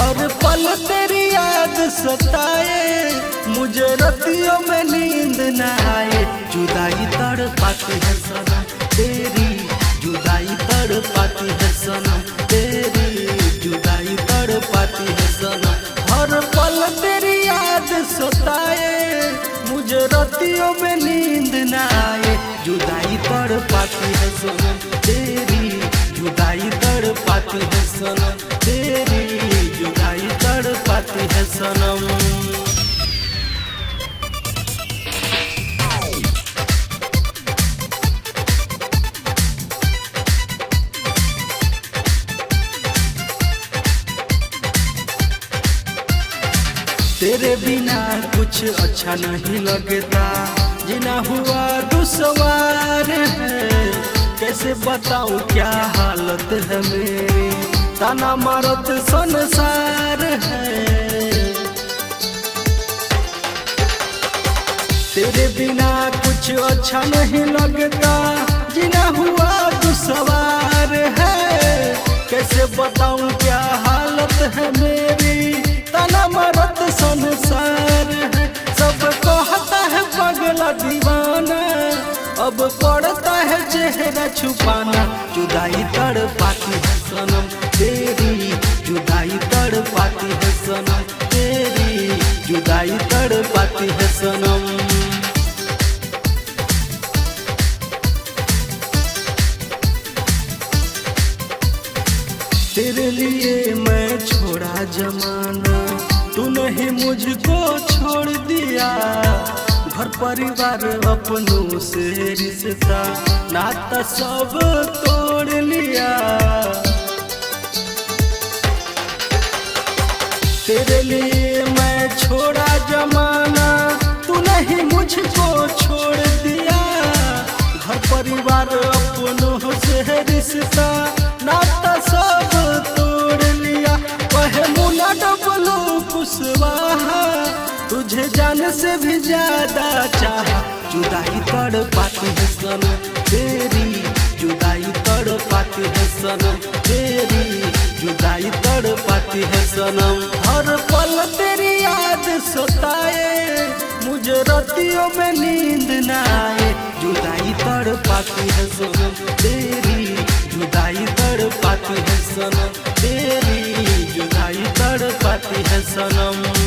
हर पल तेरी याद सताए, मुझे रतियों में नींद न आए। जुदाई तड़पाती है सनम तेरी, जुदाई तड़पाती है सनम तेरी, जुदाई तड़पाती है सनम। हर पल तेरी याद सताए, मुझे रतियों में नींद न आए। जुदाई तड़पाती है सनम तेरी, जुदाई तड़पाती है सनम तेरी, जुदाई तड़पाती है सनम। तेरे बिना कुछ अच्छा नहीं लगता, जीना हुआ दुश्वार है। कैसे बताऊं क्या हालत है मेरी, ताना मारत संसार है। तेरे बिना कुछ अच्छा नहीं लगता, जीना हुआ दुश्वार है। कैसे बताऊं क्या हालत है मेरी, ताना मारत संसार है। सब कहता है पगला दीवाना, अब पड़ता है चेहरा छुपाना। जुदाई तड़पाती है सनम तेरी, जुदाई तड़पाती है सनम तेरी, जुदाई तड़पाती है सनम। तेरे लिए मैं छोड़ा जमाना, तूने ही मुझको छोड़ दिया। घर परिवार अपनों से रिश्ता नाता सब तोड़ लिया। तेरे लिए मैं छोड़ा जमाना, तूने ही मुझको छोड़ दिया। घर परिवार अपनों से रिश्ता नाता सब तोड़ लिया। वह मुन्ना डबलू कुशवाहा, तुझे जान से भी ज्यादा चाहा। जुदाई तड़पाती है सनम तेरी, जुदाई तड़पाती है सनम तेरी, जुदाई तड़पाती है सनम। हर पल तेरी याद सताए, मुझे रतियों में नींद न आए। जुदाई तड़पाती है सनम तेरी, जुदाई तड़पाती है सनम तेरी, जुदाई तड़पाती है सनम।